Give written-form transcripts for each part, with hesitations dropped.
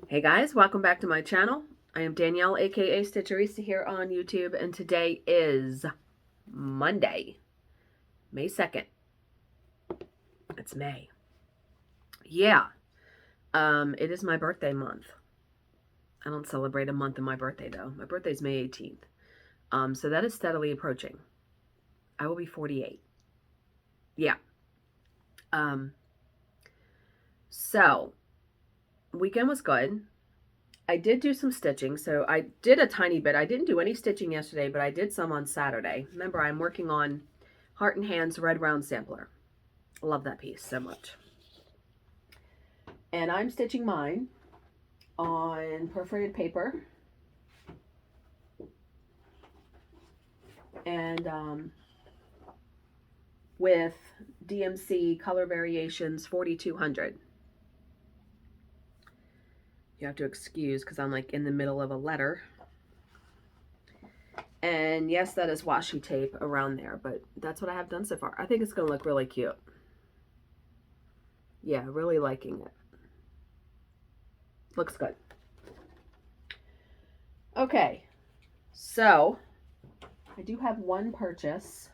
Hey guys, welcome back to my channel. I am Danielle, aka Stitcherista here on YouTube, and today is Monday, May 2nd. It's May. Yeah. It is my birthday month. I don't celebrate a month in my birthday though. My birthday's May 18th. So that is steadily approaching. I will be 48. Yeah. So weekend was good. I did do some stitching, so I did a tiny bit. I didn't do any stitching yesterday, but I did some on Saturday. Remember, I'm working on Heart and Hands Red Round Sampler. I love that piece so much. And I'm stitching mine on perforated paper. And with DMC Color Variations 4200. You have to excuse because I'm like in the middle of a letter. And yes, that is washi tape around there, but that's what I have done so far. I think it's going to look really cute. Yeah, really liking it. Looks good. Okay, so I do have one purchase.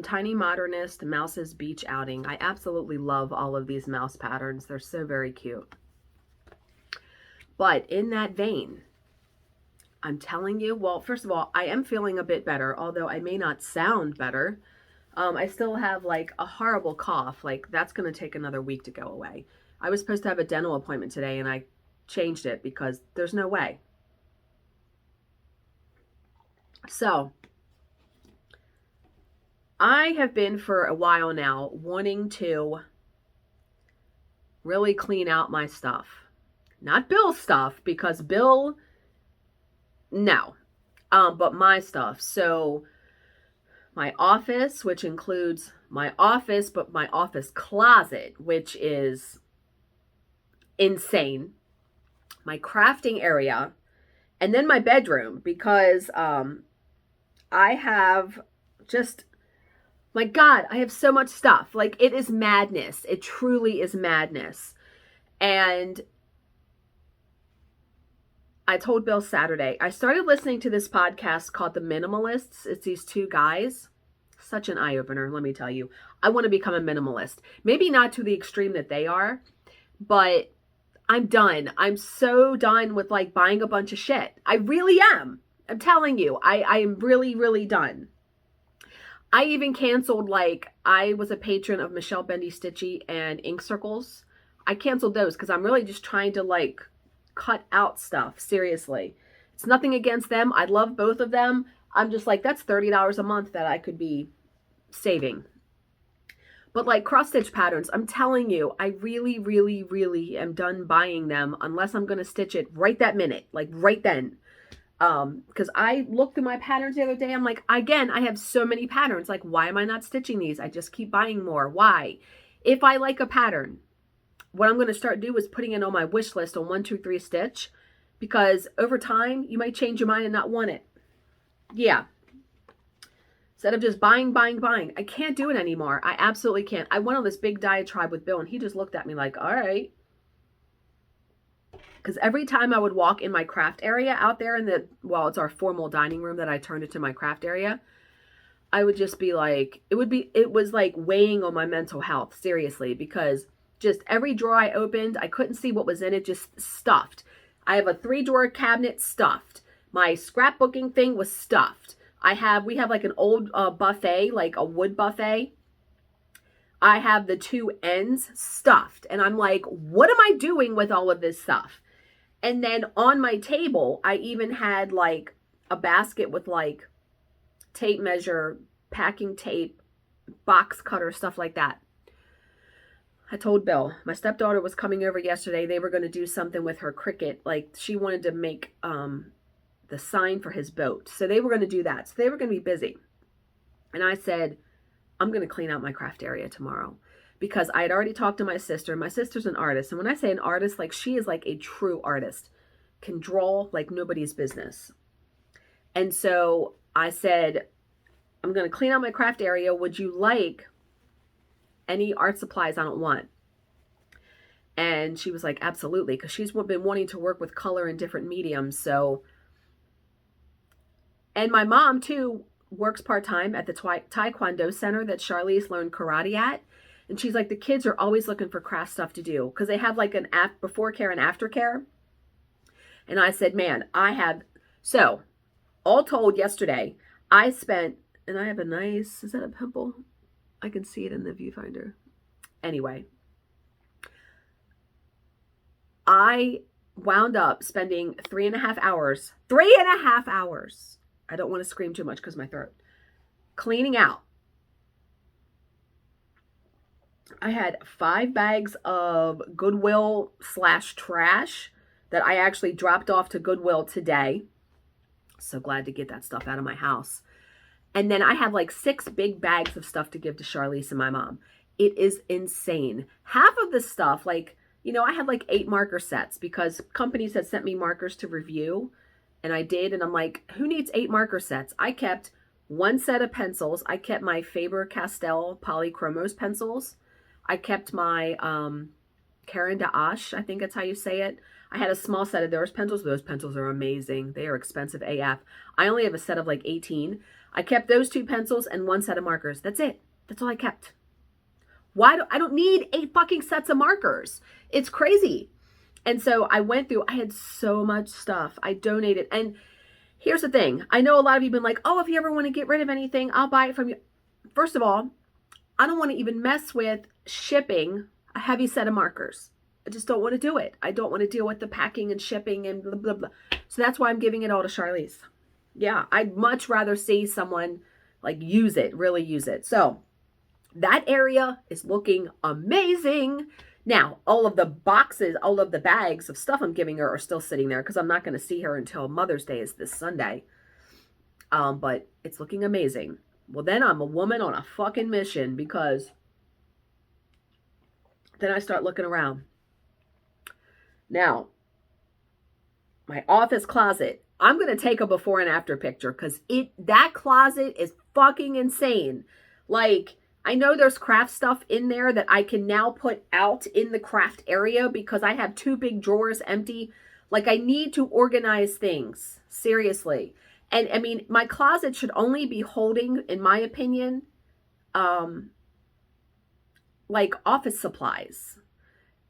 Tiny Modernist Mouse's Beach Outing. I absolutely love all of these mouse patterns. They're so very cute. But in that vein, I'm telling you, well, first of all, I am feeling a bit better, although I may not sound better. I still have like a horrible cough. Like that's going to take another week to go away. I was supposed to have a dental appointment today and I changed it because there's no way. So I have been for a while now wanting to really clean out my stuff. Not Bill's stuff, because Bill, no, but my stuff. So my office, which includes my office, but my office closet, which is insane. My crafting area, and then my bedroom, because I have just, my God, I have so much stuff. Like, it is madness. It truly is madness. And I told Bill Saturday, I started listening to this podcast called The Minimalists. It's these two guys. Such an eye-opener, let me tell you. I want to become a minimalist. Maybe not to the extreme that they are, but I'm done. I'm so done with like buying a bunch of shit. I really am. I'm telling you, I am really, really done. I even canceled, like, I was a patron of Michelle Bendy Stitchy and Ink Circles. I canceled those because I'm really just trying to, like, cut out stuff. Seriously. It's nothing against them. I love both of them. I'm just like, that's $30 a month that I could be saving. But, like, cross-stitch patterns, I'm telling you, I really, really, really am done buying them unless I'm going to stitch it right that minute. Like, right then. Because I looked through my patterns the other day. I'm like, again, I have so many patterns. Like, why am I not stitching these? I just keep buying more. Why? If I like a pattern, what I'm going to start doing is putting it on my wish list on 1, 2, 3 stitch, because over time you might change your mind and not want it. Yeah. Instead of just buying, I can't do it anymore. I absolutely can't. I went on this big diatribe with Bill and he just looked at me like, all right. Because every time I would walk in my craft area out there in the, well, it's our formal dining room that I turned into my craft area, I would just be like, it was like weighing on my mental health, seriously, because just every drawer I opened, I couldn't see what was in it, just stuffed. I have a 3-drawer cabinet stuffed. My scrapbooking thing was stuffed. We have like an old buffet, like a wood buffet. I have the 2 ends stuffed. And I'm like, what am I doing with all of this stuff? And then on my table, I even had like a basket with like tape measure, packing tape, box cutter, stuff like that. I told Bill, my stepdaughter was coming over yesterday. They were going to do something with her Cricut. Like, she wanted to make the sign for his boat. So they were going to do that. So they were going to be busy. And I said, I'm going to clean out my craft area tomorrow. Because I had already talked to my sister. My sister's an artist. And when I say an artist, like, she is like a true artist. Can draw like nobody's business. And so I said, I'm going to clean out my craft area. Would you like any art supplies I don't want? And she was like, absolutely, because she's been wanting to work with color in different mediums. So, and my mom too works part-time at the Taekwondo center that Charlize learned karate at. And she's like, the kids are always looking for craft stuff to do because they have like an before care and after care. And I said, man, so all told yesterday, I spent, and I have a nice, is that a pimple? I can see it in the viewfinder. Anyway, I wound up spending 3.5 hours, 3.5 hours. I don't want to scream too much because my throat, cleaning out. I had 5 bags of Goodwill / trash that I actually dropped off to Goodwill today. So glad to get that stuff out of my house. And then I have like 6 big bags of stuff to give to Charlize and my mom. It is insane. Half of the stuff, like, you know, I had like 8 marker sets because companies had sent me markers to review. And I did. And I'm like, who needs 8 marker sets? I kept 1 set of pencils. I kept my Faber-Castell Polychromos pencils. I kept my Caran d'Ache, I think that's how you say it. I had a small set of those pencils. Those pencils are amazing. They are expensive AF. I only have a set of like 18. I kept those 2 pencils and 1 set of markers. That's it. That's all I kept. I don't need 8 fucking sets of markers. It's crazy. And so I went through, I had so much stuff. I donated. And here's the thing. I know a lot of you have been like, oh, if you ever want to get rid of anything, I'll buy it from you. First of all, I don't want to even mess with shipping a heavy set of markers. I just don't want to do it. I don't want to deal with the packing and shipping and blah, blah, blah. So that's why I'm giving it all to Charlize. Yeah, I'd much rather see someone like use it, really use it. So that area is looking amazing. Now, all of the boxes, all of the bags of stuff I'm giving her are still sitting there because I'm not going to see her until Mother's Day is this Sunday. But it's looking amazing. Well, then I'm a woman on a fucking mission because then I start looking around. Now, my office closet. I'm going to take a before and after picture because that closet is fucking insane. Like, I know there's craft stuff in there that I can now put out in the craft area because I have 2 big drawers empty. Like, I need to organize things. Seriously. And I mean, my closet should only be holding, in my opinion, like office supplies.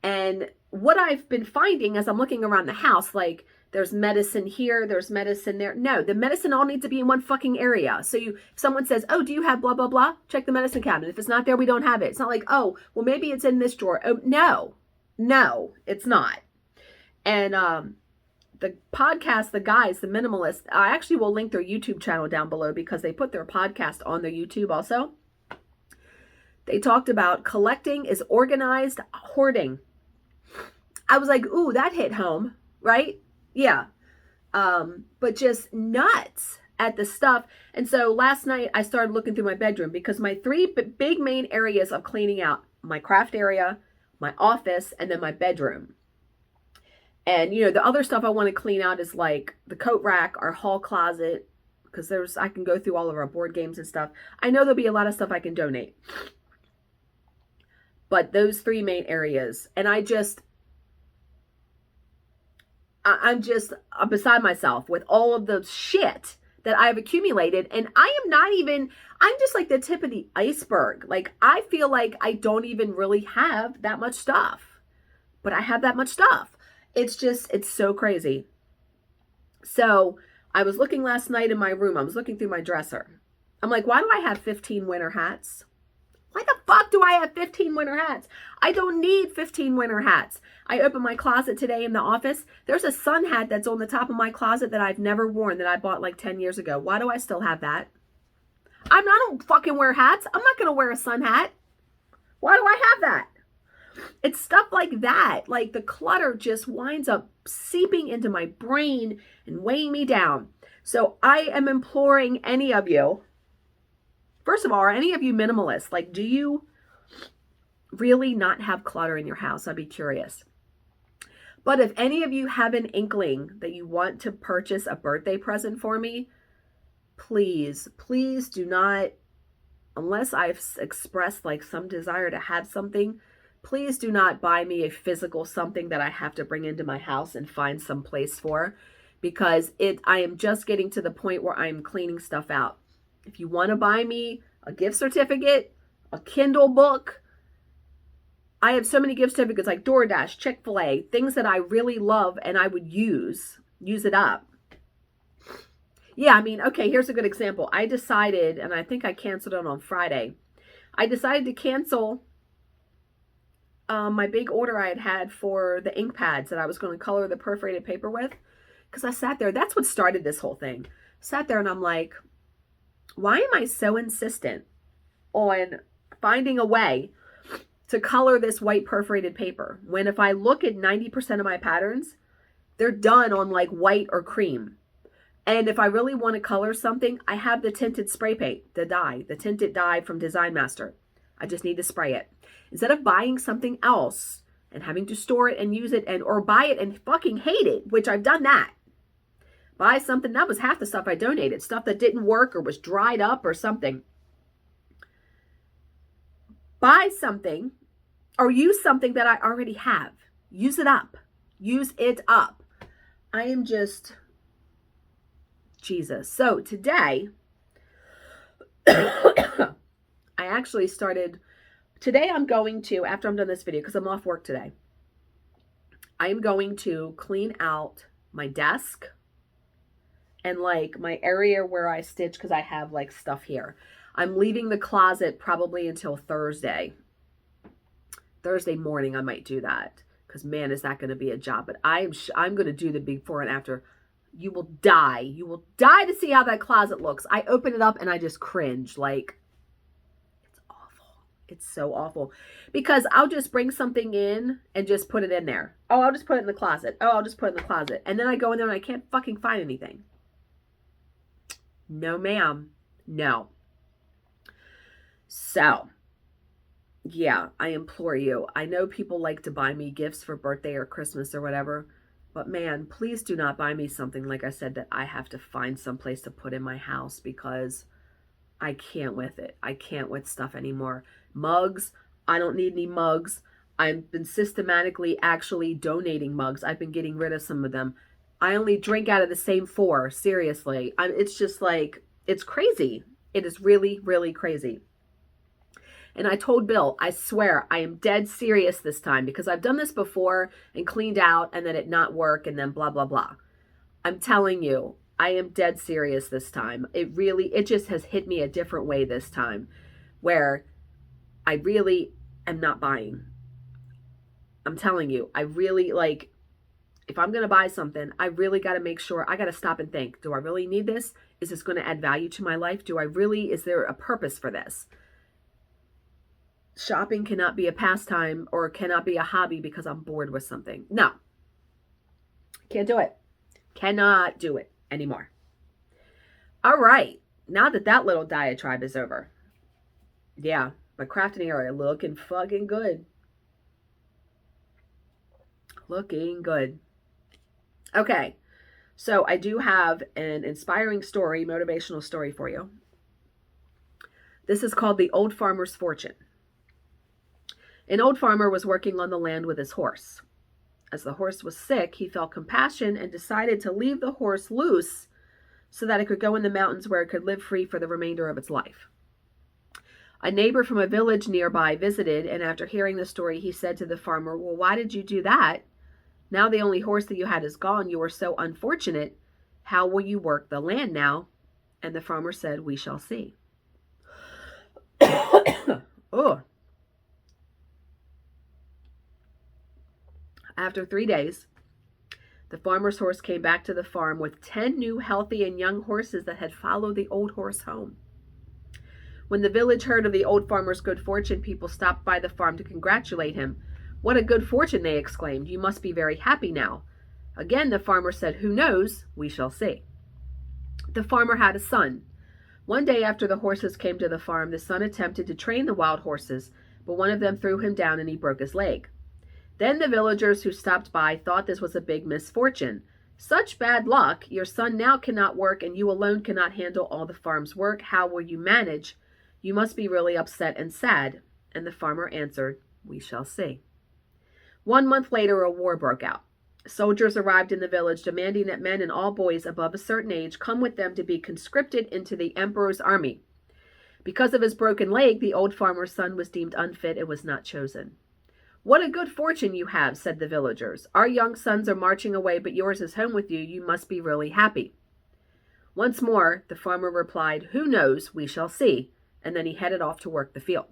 And what I've been finding as I'm looking around the house, like there's medicine here, there's medicine there. No, the medicine all needs to be in one fucking area. So if someone says, oh, do you have blah, blah, blah? Check the medicine cabinet. If it's not there, we don't have it. It's not like, oh, well, maybe it's in this drawer. Oh, no, it's not. And the podcast, the guys, the minimalists, I actually will link their YouTube channel down below because they put their podcast on their YouTube also. They talked about collecting is organized hoarding. I was like, ooh, that hit home, right? Yeah. But just nuts at the stuff. And so last night I started looking through my bedroom because my 3 big main areas of cleaning out, my craft area, my office, and then my bedroom. And, you know, the other stuff I want to clean out is like the coat rack, our hall closet, because I can go through all of our board games and stuff. I know there'll be a lot of stuff I can donate. But those 3 main areas, and I'm just beside myself with all of the shit that I've accumulated. And I'm just like the tip of the iceberg. Like, I feel like I don't even really have that much stuff, but I have that much stuff. It's so crazy. So I was looking last night in my room. I was looking through my dresser. I'm like, why do I have 15 winter hats? Why the fuck do I have 15 winter hats? I don't need 15 winter hats. I opened my closet today in the office. There's a sun hat that's on the top of my closet that I've never worn that I bought like 10 years ago. Why do I still have that? I don't fucking wear hats. I'm not going to wear a sun hat. Why do I have that? It's stuff like that. Like, the clutter just winds up seeping into my brain and weighing me down. So I am imploring any of you, first of all, are any of you minimalists? Like, do you really not have clutter in your house? I'd be curious. But if any of you have an inkling that you want to purchase a birthday present for me, please do not, unless I've expressed like some desire to have something, please do not buy me a physical something that I have to bring into my house and find some place for, because I am just getting to the point where I'm cleaning stuff out. If you want to buy me a gift certificate, a Kindle book, I have so many gift certificates like DoorDash, Chick-fil-A, things that I really love and I would use it up. Yeah, I mean, okay, here's a good example. I decided, and I think I canceled it on Friday. I decided to cancel my big order I had for the ink pads that I was going to color the perforated paper with. Because I sat there, that's what started this whole thing. Sat there and I'm like, why am I so insistent on finding a way to color this white perforated paper, when if I look at 90% of my patterns, they're done on like white or cream. And if I really want to color something, I have the tinted spray paint, the tinted dye from Design Master. I just need to spray it. Instead of buying something else and having to store it and use it, or buy it and fucking hate it, which I've done that. Buy something, that was half the stuff I donated, stuff that didn't work or was dried up or something. Buy something or use something that I already have. Use it up. Use it up. I am just Jesus. So today, I actually started, today I'm going to, after I'm done this video, because I'm off work today, I am going to clean out my desk and like my area where I stitch, because I have like stuff here. I'm leaving the closet probably until Thursday. Thursday morning I might do that, because man, is that going to be a job. But I'm going to do the before and after. You will die. You will die to see how that closet looks. I open it up and I just cringe. Like, it's awful. It's so awful. Because I'll just bring something in and just put it in there. Oh, I'll just put it in the closet. Oh, I'll just put it in the closet. And then I go in there and I can't fucking find anything. No, ma'am. No. So, yeah, I implore you. I know people like to buy me gifts for birthday or Christmas or whatever, but man, please do not buy me something, like I said, that I have to find someplace to put in my house, because I can't with it. I can't with stuff anymore. Mugs, I don't need any mugs. I've been systematically actually donating mugs. I've been getting rid of some of them. I only drink out of the same 4, seriously. It's just like, it's crazy. It is really, really crazy. And I told Bill, I swear, I am dead serious this time, because I've done this before and cleaned out and then it not work and then blah, blah, blah. I'm telling you, I am dead serious this time. It just has hit me a different way this time, where I really am not buying. I'm telling you, I really, like, if I'm going to buy something, I really got to make sure, I got to stop and think, do I really need this? Is this going to add value to my life? Is there a purpose for this? Shopping cannot be a pastime or cannot be a hobby because I'm bored with something. No. Can't do it. Cannot do it anymore. All right. Now that little diatribe is over. Yeah. My crafting area looking fucking good. Looking good. Okay. So I do have an inspiring story, motivational story for you. This is called The Old Farmer's Fortune. An old farmer was working on the land with his horse. As the horse was sick, he felt compassion and decided to leave the horse loose so that it could go in the mountains where it could live free for the remainder of its life. A neighbor from a village nearby visited, and after hearing the story, he said to the farmer, "Well, why did you do that? Now the only horse that you had is gone. You were so unfortunate. How will you work the land now?" And the farmer said, "We shall see." Oh. After 3 days, the farmer's horse came back to the farm with 10 new healthy and young horses that had followed the old horse home. When the village heard of the old farmer's good fortune, people stopped by the farm to congratulate him. "What a good fortune," they exclaimed. "You must be very happy now." Again, the farmer said, "Who knows? We shall see." The farmer had a son. One day after the horses came to the farm, the son attempted to train the wild horses, but one of them threw him down and he broke his leg. Then the villagers who stopped by thought this was a big misfortune. "Such bad luck! Your son now cannot work, and you alone cannot handle all the farm's work. How will you manage? You must be really upset and sad." And the farmer answered, We shall see. 1 month later, a war broke out. Soldiers arrived in the village demanding that men and all boys above a certain age come with them to be conscripted into the emperor's army. Because of his broken leg, the old farmer's son was deemed unfit and was not chosen. What a good fortune you have, said the villagers. Our young sons are marching away, but yours is home with you. You must be really happy. Once more, the farmer replied, who knows? We shall see. And then he headed off to work the field.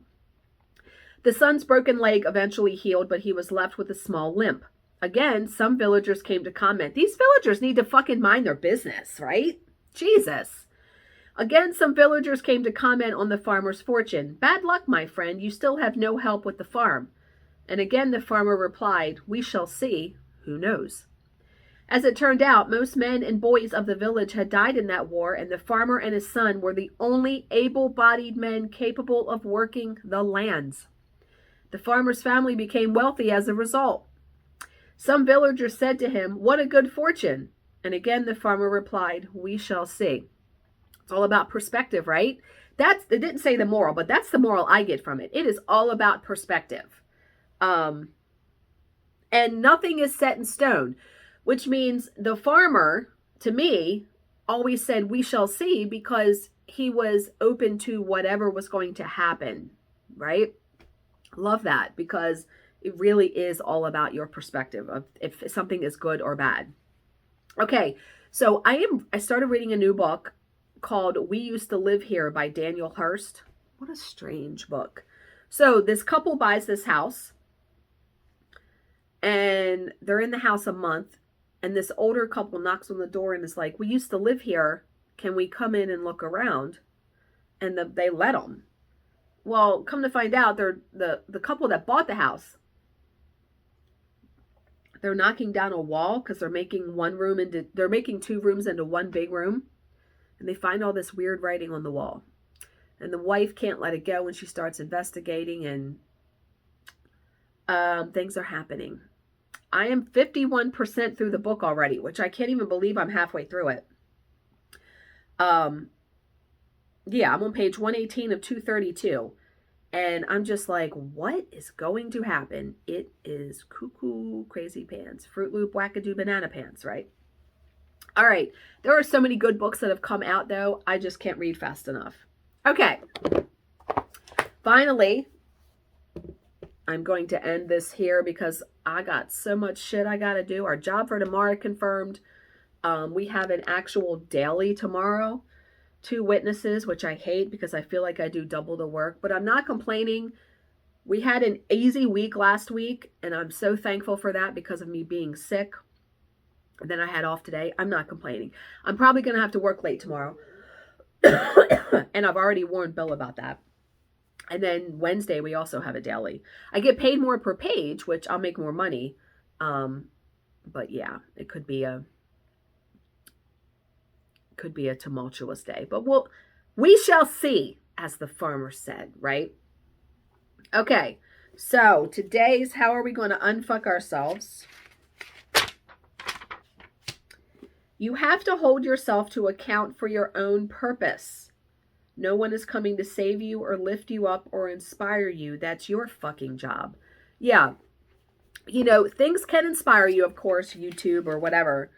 The son's broken leg eventually healed, but he was left with a small limp. Again, some villagers came to comment. These villagers need to fucking mind their business, right? Jesus. Again, some villagers came to comment on the farmer's fortune. Bad luck, my friend. You still have no help with the farm. And again, the farmer replied, we shall see. Who knows? As it turned out, most men and boys of the village had died in that war, and the farmer and his son were the only able-bodied men capable of working the lands. The farmer's family became wealthy as a result. Some villagers said to him, what a good fortune. And again, the farmer replied, we shall see. It's all about perspective, right? It didn't say the moral, but that's the moral I get from it. It is all about perspective. And nothing is set in stone, which means the farmer, to me, always said, we shall see, because he was open to whatever was going to happen, right? Love that, because it really is all about your perspective of if something is good or bad. Okay, so I started reading a new book called We Used to Live Here by Daniel Hurst. What a strange book. So this couple buys this house, and they're in the house a month, and this older couple knocks on the door and is like, we used to live here. Can we come in and look around? And they let them. Well, come to find out, they're the couple that bought the house. They're knocking down a wall because they're making two rooms into one big room. And they find all this weird writing on the wall. And the wife can't let it go, and she starts investigating, and things are happening. I am 51% through the book already, which I can't even believe I'm halfway through it. Yeah, I'm on page 118 of 232. And I'm just like, what is going to happen? It is cuckoo crazy pants. Fruit Loop wackadoo banana pants, right? All right. There are so many good books that have come out, though. I just can't read fast enough. Okay. Finally, I'm going to end this here because I got so much shit I got to do. Our job for tomorrow confirmed. We have an actual daily tomorrow. 2 witnesses, which I hate because I feel like I do double the work, but I'm not complaining. We had an easy week last week, and I'm so thankful for that because of me being sick. And then I had off today. I'm not complaining. I'm probably going to have to work late tomorrow. And I've already warned Bill about that. And then Wednesday, we also have a daily. I get paid more per page, which I'll make more money. But yeah, it could be a tumultuous day. But we shall see, as the farmer said, right? Okay, so today's how are we going to unfuck ourselves? You have to hold yourself to account for your own purpose. No one is coming to save you or lift you up or inspire you. That's your fucking job. Yeah. You know, things can inspire you, of course, YouTube or whatever.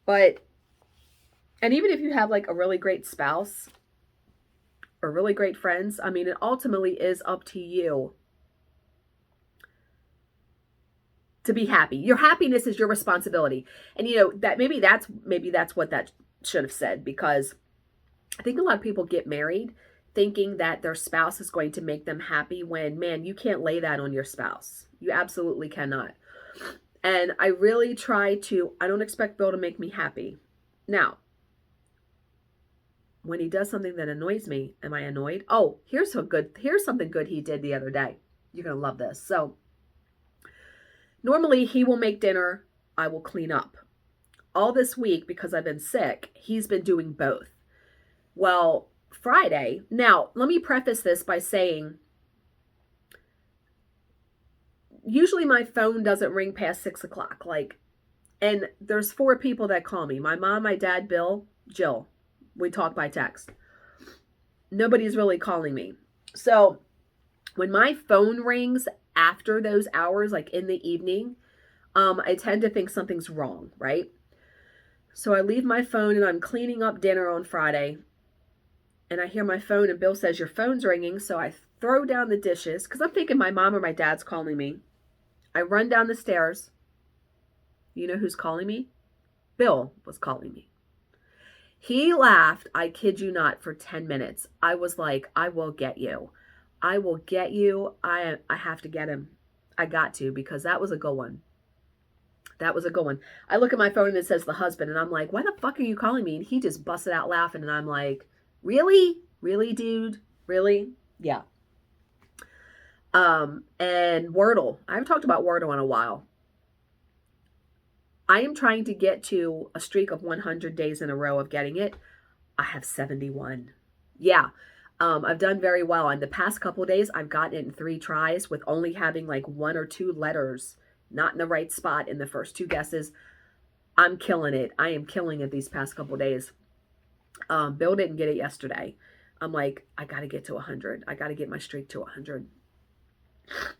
But, and even if you have like a really great spouse or really great friends, I mean, it ultimately is up to you to be happy. Your happiness is your responsibility. And you know, that maybe that's what that should have said, because I think a lot of people get married thinking that their spouse is going to make them happy when, man, you can't lay that on your spouse. You absolutely cannot. And I really I don't expect Bill to make me happy. Now, when he does something that annoys me, am I annoyed? Oh, here's something good he did the other day. You're going to love this. So, normally he will make dinner, I will clean up. All this week, because I've been sick, he's been doing both. Well, Friday, now let me preface this by saying, usually my phone doesn't ring past 6 o'clock. And there's 4 people that call me. My mom, my dad, Bill, Jill. We talk by text. Nobody's really calling me. So when my phone rings after those hours, like in the evening, I tend to think something's wrong, right? So I leave my phone and I'm cleaning up dinner on Friday, and I hear my phone and Bill says, your phone's ringing. So I throw down the dishes because I'm thinking my mom or my dad's calling me. I run down the stairs. You know who's calling me? Bill was calling me. He laughed, I kid you not, for 10 minutes. I was like, I will get you. I will get you. I have to get him. I got to, because that was a good one. That was a good one. I look at my phone and it says the husband, and I'm like, why the fuck are you calling me? And he just busted out laughing, and I'm like, really? Really, dude? Really? Yeah. And Wordle. I haven't talked about Wordle in a while. I am trying to get to a streak of 100 days in a row of getting it. I have 71. Yeah. I've done very well. On the past couple of days, I've gotten it in 3 tries with only having like 1 or 2 letters not in the right spot in the first 2 guesses. I'm killing it. I am killing it these past couple of days. Bill didn't get it yesterday. I'm like, I got to get to 100. I got to get my streak to 100.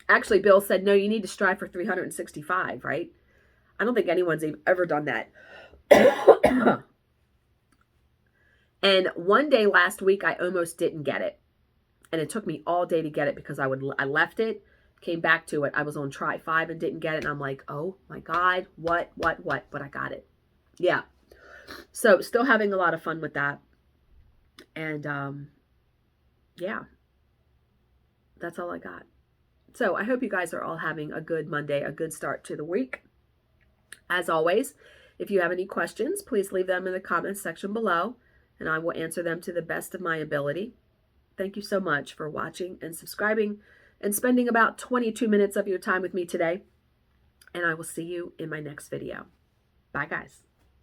Actually, Bill said, no, you need to strive for 365, right? I don't think anyone's ever done that. And one day last week, I almost didn't get it. And it took me all day to get it because I left it, came back to it. I was on try 5 and didn't get it. And I'm like, oh my God, what? But I got it. Yeah. So still having a lot of fun with that. And yeah, that's all I got. So I hope you guys are all having a good Monday, a good start to the week. As always, if you have any questions, please leave them in the comments section below, and I will answer them to the best of my ability. Thank you so much for watching and subscribing and spending about 22 minutes of your time with me today. And I will see you in my next video. Bye, guys.